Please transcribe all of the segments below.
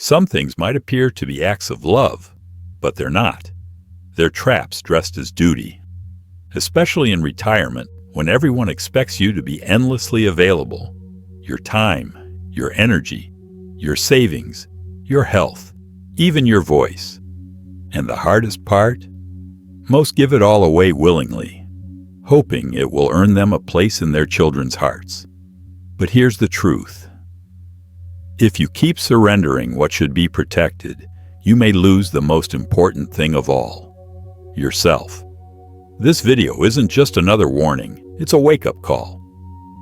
Some things might appear to be acts of love, but they're not. They're traps dressed as duty. Especially in retirement, when everyone expects you to be endlessly available. Your time, your energy, your savings, your health, even your voice. And the hardest part? Most give it all away willingly, hoping it will earn them a place in their children's hearts. But here's the truth. If you keep surrendering what should be protected, you may lose the most important thing of all, yourself. This video isn't just another warning, it's a wake-up call.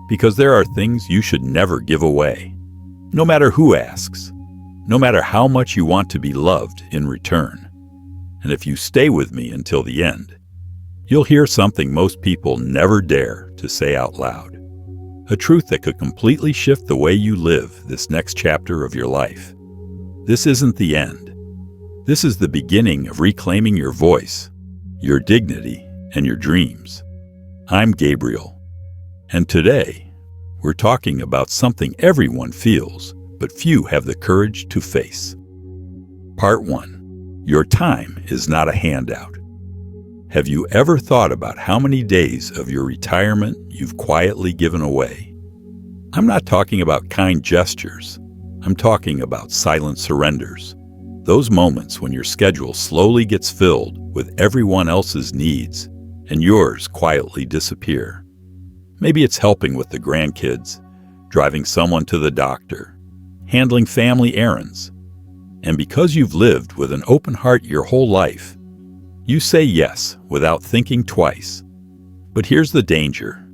Because there are things you should never give away, no matter who asks, no matter how much you want to be loved in return. And if you stay with me until the end, you'll hear something most people never dare to say out loud. A truth that could completely shift the way you live this next chapter of your life. This isn't the end. This is the beginning of reclaiming your voice, your dignity, and your dreams. I'm Gabriel, and today we're talking about something everyone feels, but few have the courage to face. Part 1. Your time is not a handout. Have you ever thought about how many days of your retirement you've quietly given away? I'm not talking about kind gestures. I'm talking about silent surrenders. Those moments when your schedule slowly gets filled with everyone else's needs and yours quietly disappear. Maybe it's helping with the grandkids, driving someone to the doctor, handling family errands. And because you've lived with an open heart your whole life, you say yes without thinking twice. But here's the danger.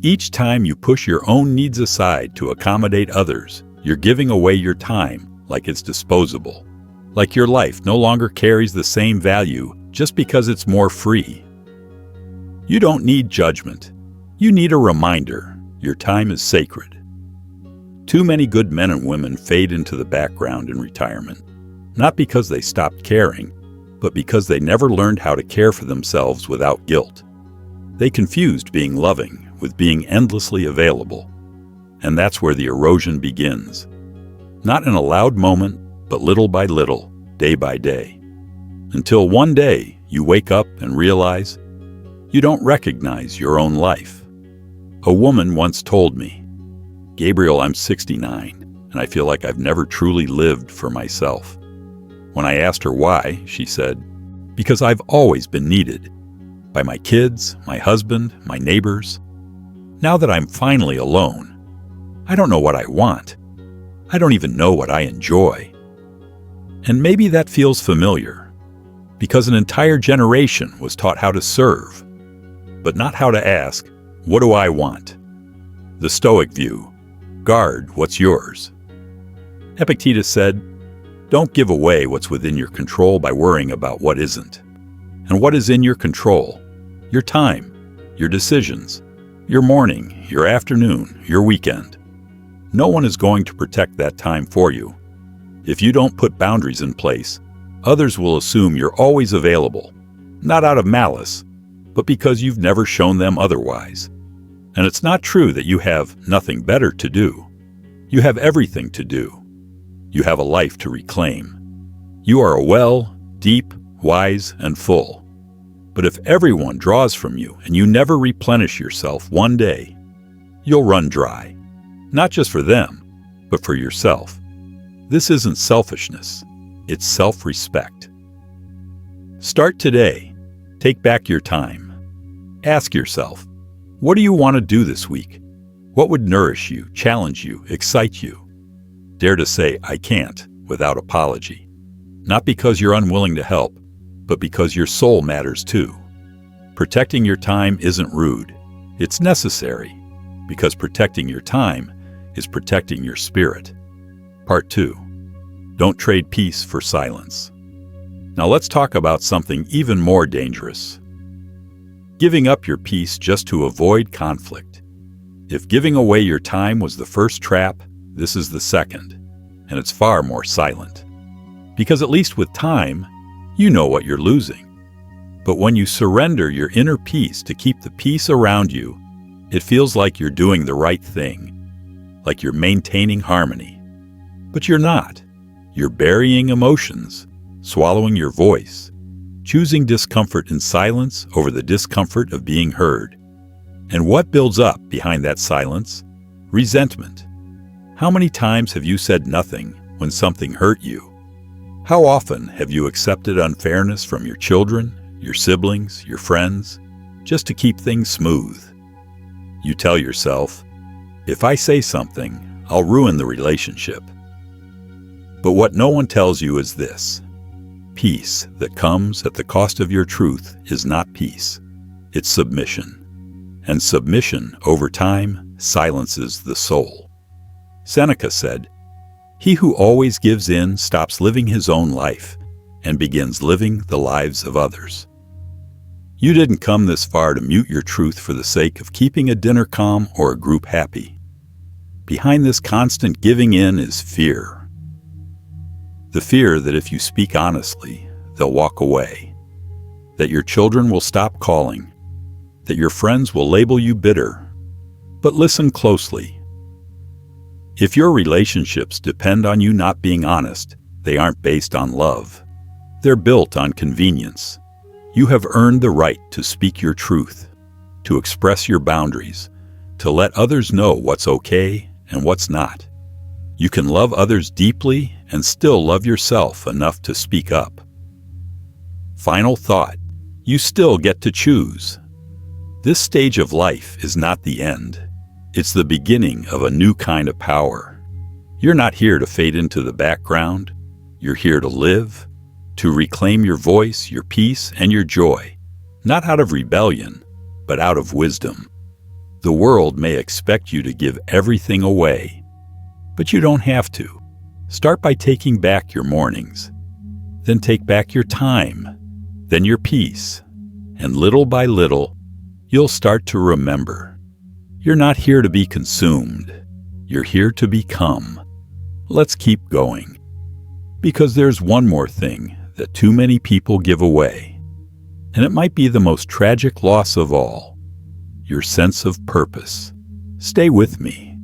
Each time you push your own needs aside to accommodate others, you're giving away your time like it's disposable. Like your life no longer carries the same value just because it's more free. You don't need judgment. You need a reminder. Your time is sacred. Too many good men and women fade into the background in retirement, not because they stopped caring, but because they never learned how to care for themselves without guilt. They confused being loving with being endlessly available. And that's where the erosion begins. Not in a loud moment, but little by little, day by day. Until one day you wake up and realize you don't recognize your own life. A woman once told me, "Gabriel, I'm 69, and I feel like I've never truly lived for myself." When I asked her why, she said, "Because I've always been needed. By my kids, my husband, my neighbors. Now that I'm finally alone, I don't know what I want. I don't even know what I enjoy." And maybe that feels familiar, because an entire generation was taught how to serve, but not how to ask, "What do I want?" The Stoic view, guard what's yours. Epictetus said, "Don't give away what's within your control by worrying about what isn't." And what is in your control? Your time, your decisions, your morning, your afternoon, your weekend. No one is going to protect that time for you. If you don't put boundaries in place, others will assume you're always available, not out of malice, but because you've never shown them otherwise. And it's not true that you have nothing better to do. You have everything to do. You have a life to reclaim. You are a well, deep, wise, and full. But if everyone draws from you and you never replenish yourself one day, you'll run dry. Not just for them, but for yourself. This isn't selfishness. It's self-respect. Start today. Take back your time. Ask yourself, what do you want to do this week? What would nourish you, challenge you, excite you? Dare to say, "I can't," without apology. Not because you're unwilling to help, but because your soul matters too. Protecting your time isn't rude. It's necessary, because protecting your time is protecting your spirit. Part 2. Don't trade peace for silence. Now let's talk about something even more dangerous. Giving up your peace just to avoid conflict. If giving away your time was the first trap, this is the second, and it's far more silent. Because at least with time, you know what you're losing. But when you surrender your inner peace to keep the peace around you, it feels like you're doing the right thing, like you're maintaining harmony. But you're not. You're burying emotions, swallowing your voice, choosing discomfort in silence over the discomfort of being heard. And what builds up behind that silence? Resentment. How many times have you said nothing when something hurt you? How often have you accepted unfairness from your children, your siblings, your friends, just to keep things smooth? You tell yourself, if I say something, I'll ruin the relationship. But what no one tells you is this: peace that comes at the cost of your truth is not peace, it's submission. And submission, over time, silences the soul. Seneca said, "He who always gives in stops living his own life and begins living the lives of others." You didn't come this far to mute your truth for the sake of keeping a dinner calm or a group happy. Behind this constant giving in is fear. The fear that if you speak honestly, they'll walk away, that your children will stop calling, that your friends will label you bitter. But listen closely. If your relationships depend on you not being honest, they aren't based on love. They're built on convenience. You have earned the right to speak your truth, to express your boundaries, to let others know what's okay and what's not. You can love others deeply and still love yourself enough to speak up. Final thought: you still get to choose. This stage of life is not the end. It's the beginning of a new kind of power. You're not here to fade into the background. You're here to live, to reclaim your voice, your peace, and your joy, not out of rebellion, but out of wisdom. The world may expect you to give everything away, but you don't have to. Start by taking back your mornings, then take back your time, then your peace, and little by little, you'll start to remember. You're not here to be consumed. You're here to become. Let's keep going. Because there's one more thing that too many people give away, and it might be the most tragic loss of all: your sense of purpose. Stay with me,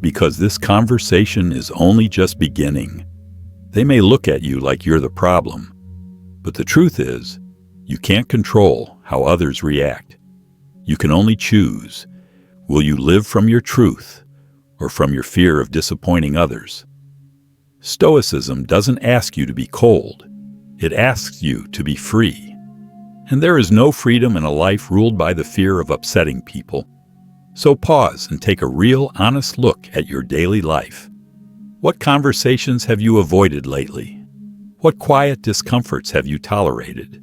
because this conversation is only just beginning. They may look at you like you're the problem, but the truth is, you can't control how others react. You can only choose. Will you live from your truth or from your fear of disappointing others? Stoicism doesn't ask you to be cold. It asks you to be free. And there is no freedom in a life ruled by the fear of upsetting people. So pause and take a real, honest look at your daily life. What conversations have you avoided lately? What quiet discomforts have you tolerated?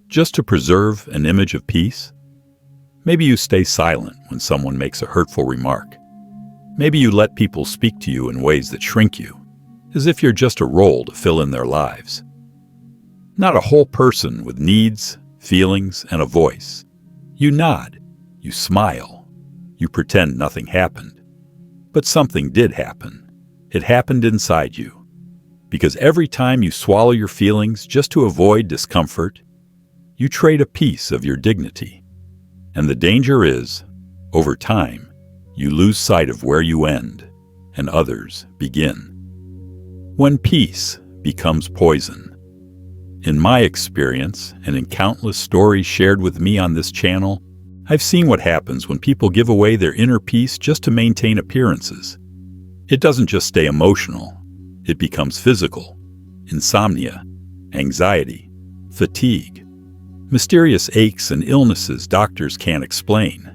Just to preserve an image of peace? Maybe you stay silent when someone makes a hurtful remark. Maybe you let people speak to you in ways that shrink you, as if you're just a role to fill in their lives. Not a whole person with needs, feelings, and a voice. You nod, you smile, you pretend nothing happened. But something did happen. It happened inside you. Because every time you swallow your feelings just to avoid discomfort, you trade a piece of your dignity. And the danger is, over time, you lose sight of where you end and others begin. When peace becomes poison. In my experience, and in countless stories shared with me on this channel, I've seen what happens when people give away their inner peace just to maintain appearances. It doesn't just stay emotional, it becomes physical. Insomnia, anxiety, fatigue, mysterious aches and illnesses doctors can't explain.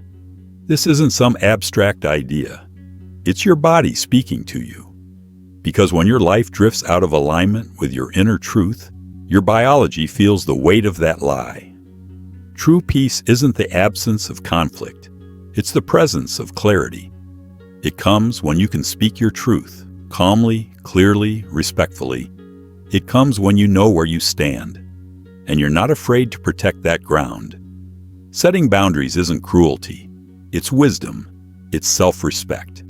This isn't some abstract idea. It's your body speaking to you. Because when your life drifts out of alignment with your inner truth, your biology feels the weight of that lie. True peace isn't the absence of conflict. It's the presence of clarity. It comes when you can speak your truth, calmly, clearly, respectfully. It comes when you know where you stand, and you're not afraid to protect that ground. Setting boundaries isn't cruelty. It's wisdom. It's self-respect.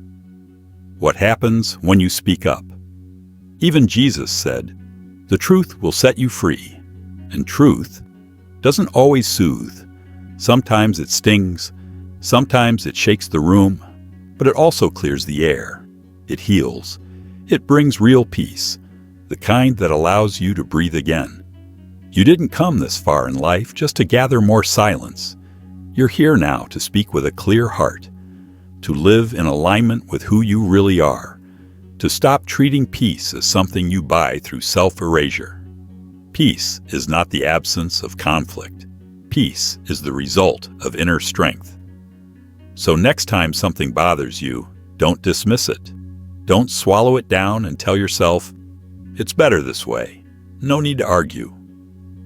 What happens when you speak up? Even Jesus said, "The truth will set you free." And truth doesn't always soothe. Sometimes it stings. Sometimes it shakes the room. But it also clears the air. It heals. It brings real peace. the kind that allows you to breathe again. You didn't come this far in life just to gather more silence. You're here now to speak with a clear heart, to live in alignment with who you really are, to stop treating peace as something you buy through self-erasure. Peace is not the absence of conflict. Peace is the result of inner strength. So next time something bothers you, don't dismiss it. Don't swallow it down and tell yourself, "It's better this way." No need to argue.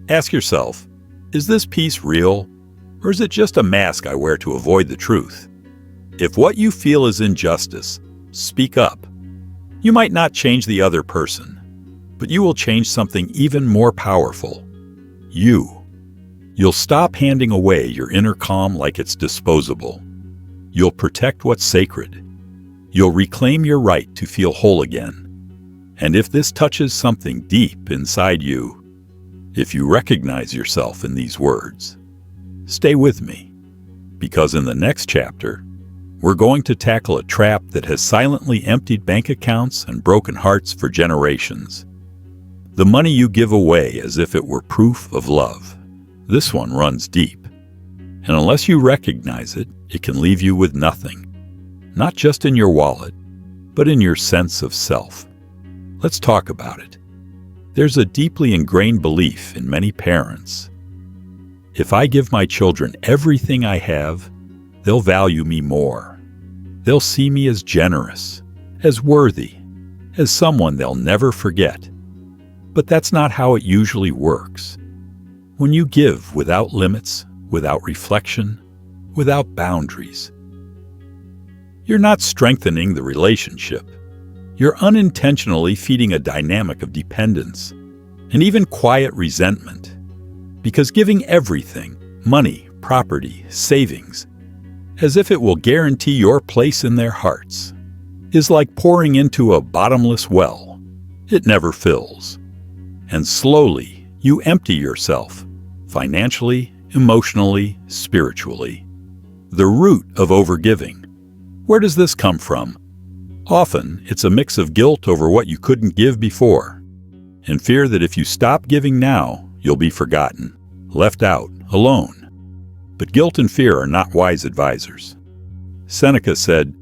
Ask yourself, is this peace real, or is it just a mask I wear to avoid the truth? If what you feel is injustice, speak up. You might not change the other person, but you will change something even more powerful. You. You'll stop handing away your inner calm like it's disposable. You'll protect what's sacred. You'll reclaim your right to feel whole again. And if this touches something deep inside you, if you recognize yourself in these words, stay with me, because in the next chapter, we're going to tackle a trap that has silently emptied bank accounts and broken hearts for generations. The money you give away as if it were proof of love. This one runs deep. And unless you recognize it, it can leave you with nothing. Not just in your wallet, but in your sense of self. Let's talk about it. There's a deeply ingrained belief in many parents. If I give my children everything I have, they'll value me more. They'll see me as generous, as worthy, as someone they'll never forget. But that's not how it usually works. When you give without limits, without reflection, without boundaries, you're not strengthening the relationship. You're unintentionally feeding a dynamic of dependence and even quiet resentment. Because giving everything, money, property, savings, as if it will guarantee your place in their hearts, is like pouring into a bottomless well. It never fills. And slowly, you empty yourself, financially, emotionally, spiritually. The root of overgiving. Where does this come from? Often, it's a mix of guilt over what you couldn't give before, and fear that if you stop giving now, you'll be forgotten, left out, alone. But guilt and fear are not wise advisors. Seneca said,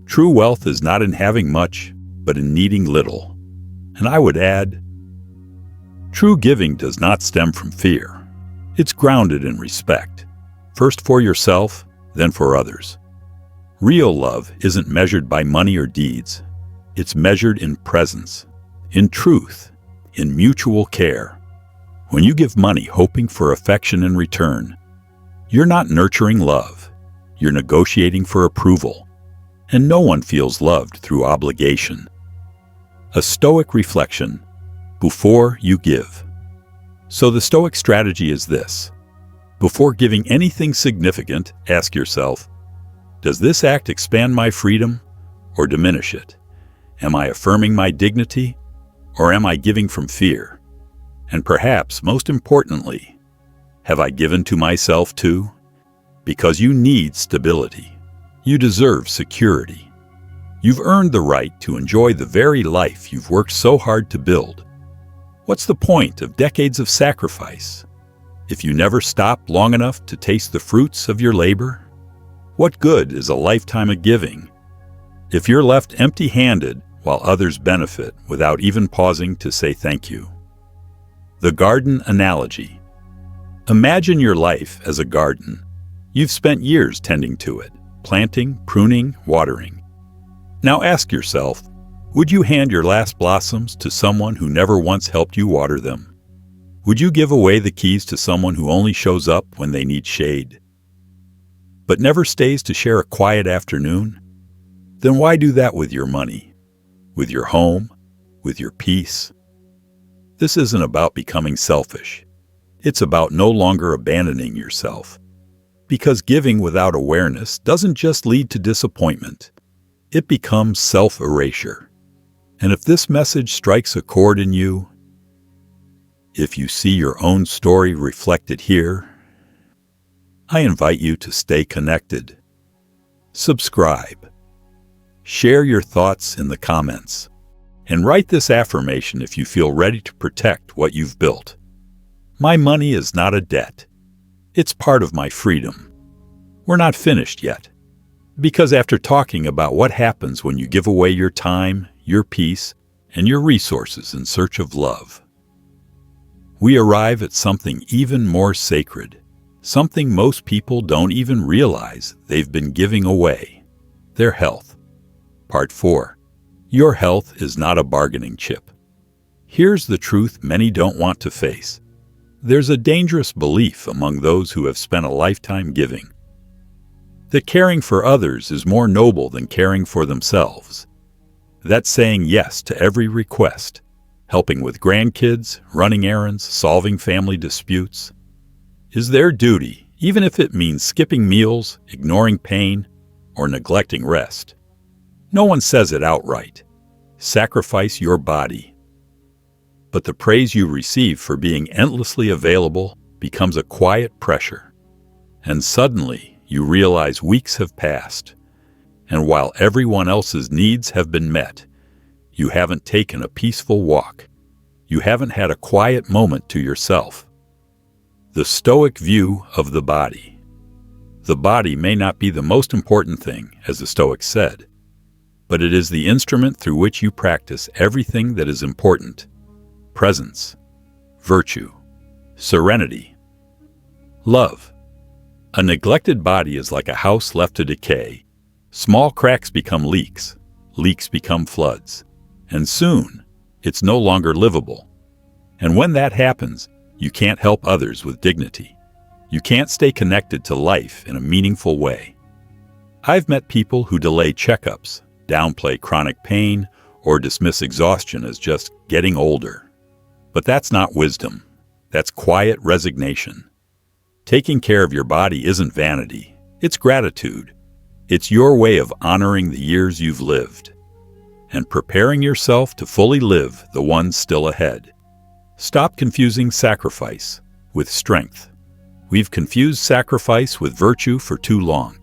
"True wealth is not in having much, but in needing little." And I would add, true giving does not stem from fear. It's grounded in respect, first for yourself, then for others. Real love isn't measured by money or deeds. It's measured in presence, in truth, in mutual care. When you give money hoping for affection in return, you're not nurturing love. You're negotiating for approval. And no one feels loved through obligation. A Stoic reflection: before you give. So the Stoic strategy is this. Before giving anything significant, ask yourself, does this act expand my freedom or diminish it? Am I affirming my dignity or am I giving from fear? And perhaps most importantly, have I given to myself too? Because you need stability. You deserve security. You've earned the right to enjoy the very life you've worked so hard to build. What's the point of decades of sacrifice if you never stop long enough to taste the fruits of your labor? What good is a lifetime of giving if you're left empty-handed while others benefit without even pausing to say thank you? The garden analogy. Imagine your life as a garden. You've spent years tending to it, planting, pruning, watering. Now ask yourself, would you hand your last blossoms to someone who never once helped you water them? Would you give away the keys to someone who only shows up when they need shade, but never stays to share a quiet afternoon? Then why do that with your money, with your home, with your peace? This isn't about becoming selfish. It's about no longer abandoning yourself. Because giving without awareness doesn't just lead to disappointment. It becomes self-erasure. And if this message strikes a chord in you, if you see your own story reflected here, I invite you to stay connected. Subscribe. Share your thoughts in the comments. And write this affirmation if you feel ready to protect what you've built. My money is not a debt. It's part of my freedom. We're not finished yet. Because after talking about what happens when you give away your time, your peace, and your resources in search of love, we arrive at something even more sacred, something most people don't even realize they've been giving away: their health. Part 4. Your health is not a bargaining chip. Here's the truth many don't want to face. There's a dangerous belief among those who have spent a lifetime giving that caring for others is more noble than caring for themselves. That's saying yes to every request, helping with grandkids, running errands, solving family disputes, is their duty, even if it means skipping meals, ignoring pain, or neglecting rest. No one says it outright. Sacrifice your body. But the praise you receive for being endlessly available becomes a quiet pressure. And suddenly, you realize weeks have passed, and while everyone else's needs have been met, you haven't taken a peaceful walk. You haven't had a quiet moment to yourself. The Stoic view of the body. The body may not be the most important thing, as the Stoics said, but it is the instrument through which you practice everything that is important: presence, virtue, serenity, love. A neglected body is like a house left to decay. Small cracks become leaks, leaks become floods, and soon it's no longer livable. And when that happens, you can't help others with dignity. You can't stay connected to life in a meaningful way. I've met people who delay checkups, downplay chronic pain, or dismiss exhaustion as just getting older. But that's not wisdom. That's quiet resignation. Taking care of your body isn't vanity. It's gratitude. It's your way of honoring the years you've lived and preparing yourself to fully live the ones still ahead. Stop confusing sacrifice with strength. We've confused sacrifice with virtue for too long.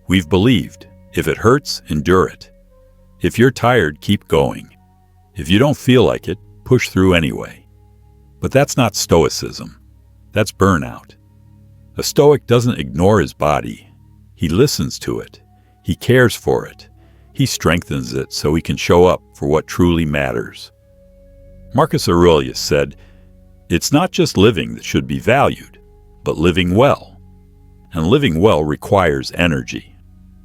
We've believed, if it hurts, endure it. If you're tired, keep going. If you don't feel like it, push through anyway. But that's not stoicism. That's burnout. A Stoic doesn't ignore his body. He listens to it. He cares for it. He strengthens it so he can show up for what truly matters. Marcus Aurelius said, "It's not just living that should be valued, but living well." And living well requires energy.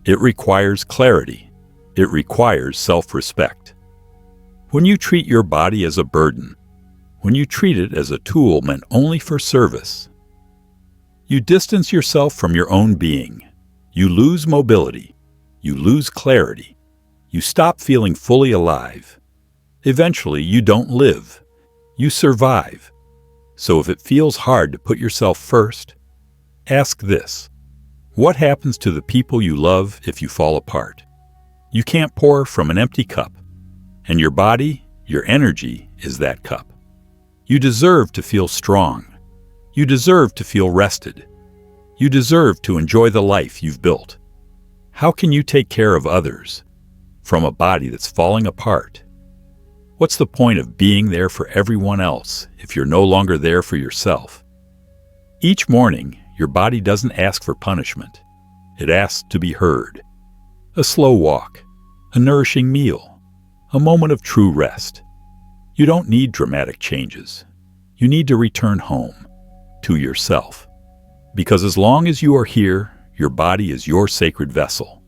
It requires clarity. It requires self-respect. When you treat your body as a burden, when you treat it as a tool meant only for service, you distance yourself from your own being. You lose mobility. You lose clarity. You stop feeling fully alive. Eventually, you don't live. You survive. So if it feels hard to put yourself first, ask this: what happens to the people you love if you fall apart? You can't pour from an empty cup, and your body, your energy, is that cup. You deserve to feel strong. You deserve to feel rested. You deserve to enjoy the life you've built. How can you take care of others from a body that's falling apart? What's the point of being there for everyone else if you're no longer there for yourself? Each morning, your body doesn't ask for punishment. It asks to be heard. A slow walk, a nourishing meal, a moment of true rest. You don't need dramatic changes. You need to return home, to yourself. Because as long as you are here, your body is your sacred vessel,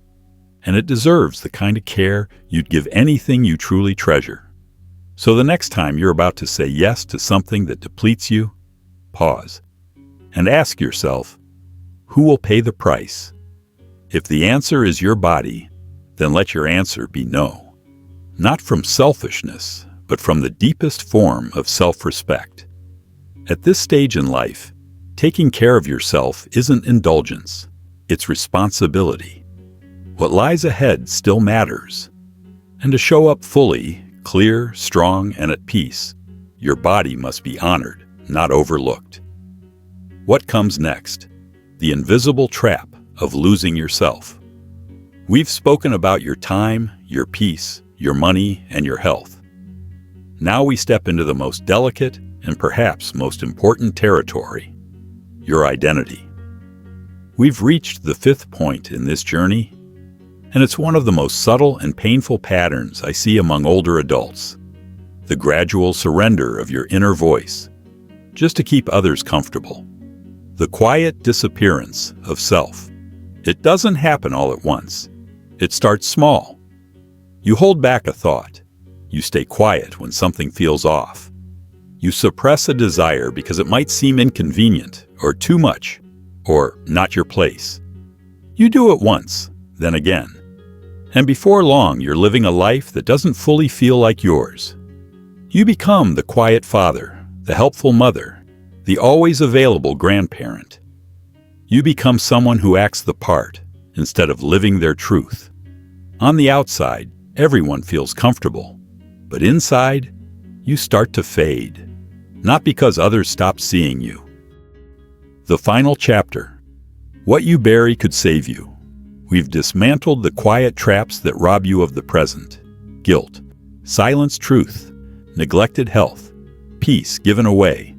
and it deserves the kind of care you'd give anything you truly treasure. So the next time you're about to say yes to something that depletes you, pause and ask yourself, who will pay the price? If the answer is your body, then let your answer be no. Not from selfishness, but from the deepest form of self-respect. At this stage in life, taking care of yourself isn't indulgence, it's responsibility. What lies ahead still matters. And to show up fully, clear, strong, and at peace, your body must be honored, not overlooked. What comes next? The invisible trap of losing yourself. We've spoken about your time, your peace, your money, and your health. Now we step into the most delicate and perhaps most important territory: your identity. We've reached the fifth point in this journey, and it's one of the most subtle and painful patterns I see among older adults: the gradual surrender of your inner voice, just to keep others comfortable. The quiet disappearance of self. It doesn't happen all at once. It starts small. You hold back a thought. You stay quiet when something feels off. You suppress a desire because it might seem inconvenient or too much or not your place. You do it once, then again. And before long, you're living a life that doesn't fully feel like yours. You become the quiet father, the helpful mother, the always available grandparent. You become someone who acts the part instead of living their truth. On the outside, everyone feels comfortable, but inside, you start to fade, not because others stop seeing you. The final chapter. What you bury could save you. We've dismantled the quiet traps that rob you of the present: guilt, silenced truth, neglected health, peace given away,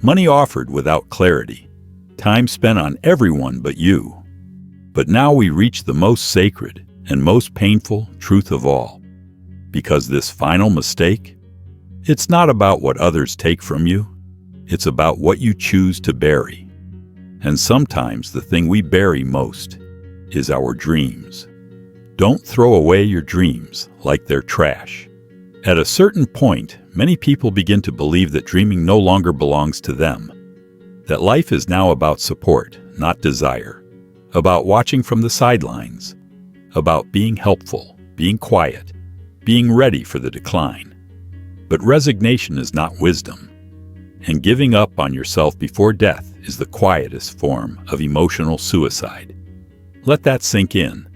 money offered without clarity, time spent on everyone but you. But now we reach the most sacred and most painful truth of all. Because this final mistake, it's not about what others take from you, it's about what you choose to bury. And sometimes the thing we bury most is our dreams. Don't throw away your dreams like they're trash. At a certain point, many people begin to believe that dreaming no longer belongs to them, that life is now about support, not desire, about watching from the sidelines, about being helpful, being quiet, being ready for the decline. But resignation is not wisdom, and giving up on yourself before death is the quietest form of emotional suicide. Let that sink in.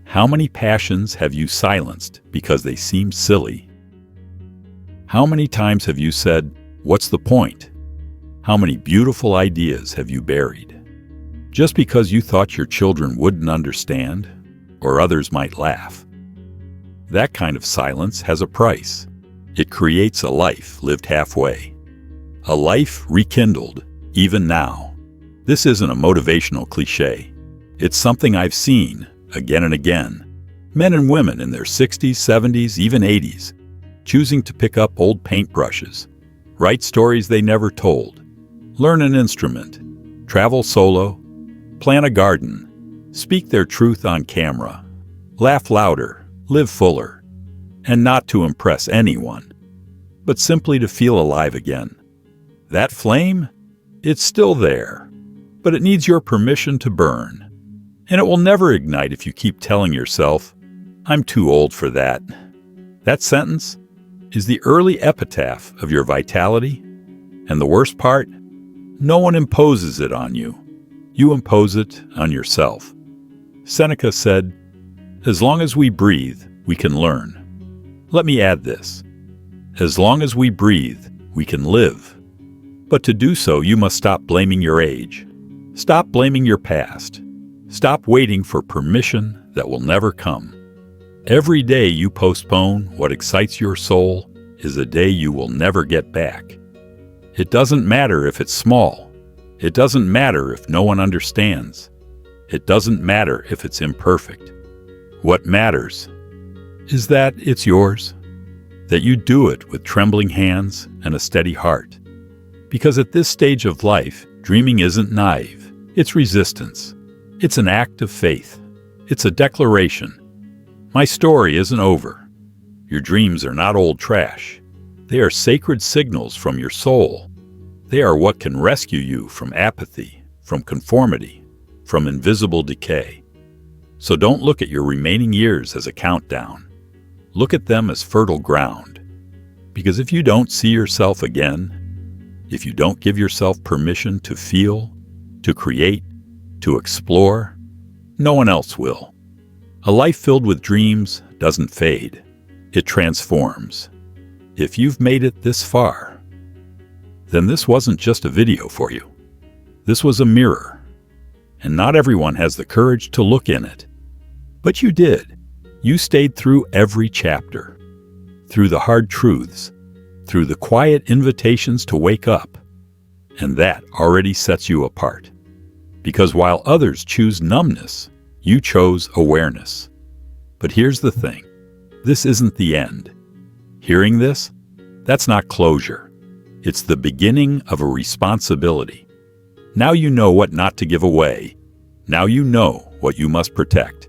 How many passions have you silenced because they seemed silly? How many times have you said, "What's the point?" How many beautiful ideas have you buried? Just because you thought your children wouldn't understand, or others might laugh. That kind of silence has a price. It creates a life lived halfway. A life rekindled, even now. This isn't a motivational cliche. It's something I've seen, again and again. Men and women in their 60s, 70s, even 80s, choosing to pick up old paintbrushes, write stories they never told, learn an instrument, travel solo, plant a garden, speak their truth on camera, laugh louder, live fuller, and not to impress anyone, but simply to feel alive again. That flame? It's still there, but it needs your permission to burn. And it will never ignite if you keep telling yourself, "I'm too old for that." That sentence is the early epitaph of your vitality, and the worst part, no one imposes it on you. You impose it on yourself. Seneca said, "As long as we breathe, we can learn." Let me add this. As long as we breathe, we can live. But to do so, you must stop blaming your age. Stop blaming your past. Stop waiting for permission that will never come. Every day you postpone what excites your soul is a day you will never get back. It doesn't matter if it's small. It doesn't matter if no one understands. It doesn't matter if it's imperfect. What matters is that it's yours, that you do it with trembling hands and a steady heart. Because at this stage of life, dreaming isn't naive. It's resistance. It's an act of faith. It's a declaration. My story isn't over. Your dreams are not old trash. They are sacred signals from your soul. They are what can rescue you from apathy, from conformity, from invisible decay. So don't look at your remaining years as a countdown. Look at them as fertile ground. Because if you don't see yourself again, if you don't give yourself permission to feel, to create, to explore, no one else will. A life filled with dreams doesn't fade. It transforms. If you've made it this far, then this wasn't just a video for you. This was a mirror. And not everyone has the courage to look in it. But you did. You stayed through every chapter, through the hard truths, through the quiet invitations to wake up. And that already sets you apart. Because while others choose numbness, you chose awareness. But here's the thing. This isn't the end. Hearing this? That's not closure. It's the beginning of a responsibility. Now you know what not to give away. Now you know what you must protect.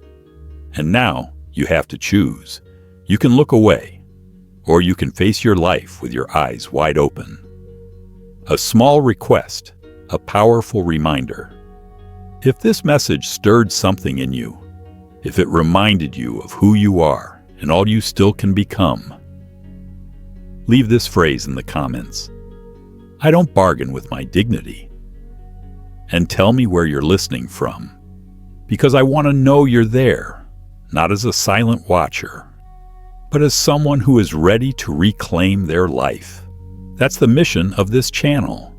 And now you have to choose. You can look away, or you can face your life with your eyes wide open. A small request, a powerful reminder. If this message stirred something in you, if it reminded you of who you are and all you still can become, leave this phrase in the comments. I don't bargain with my dignity. And tell me where you're listening from, because I want to know you're there, not as a silent watcher, but as someone who is ready to reclaim their life. That's the mission of this channel.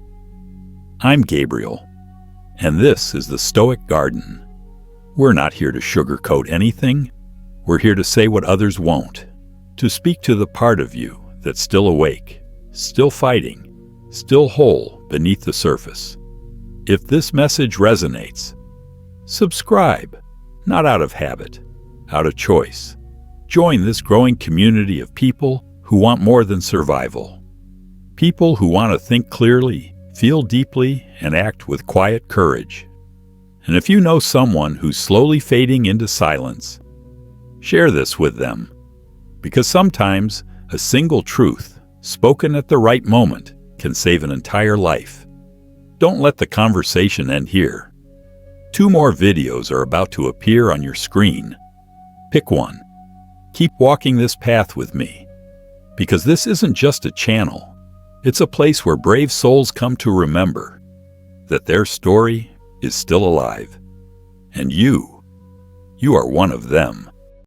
I'm Gabriel, and this is the Stoic Garden. We're not here to sugarcoat anything. We're here to say what others won't, to speak to the part of you that's still awake, still fighting, still whole beneath the surface. If this message resonates, subscribe, not out of habit, out of choice. Join this growing community of people who want more than survival. People who want to think clearly, feel deeply, and act with quiet courage. And if you know someone who's slowly fading into silence, share this with them. Because sometimes a single truth, spoken at the right moment, can save an entire life. Don't let the conversation end here. 2 more videos are about to appear on your screen. Pick one. Keep walking this path with me. Because this isn't just a channel. It's a place where brave souls come to remember that their story is still alive. And you are one of them.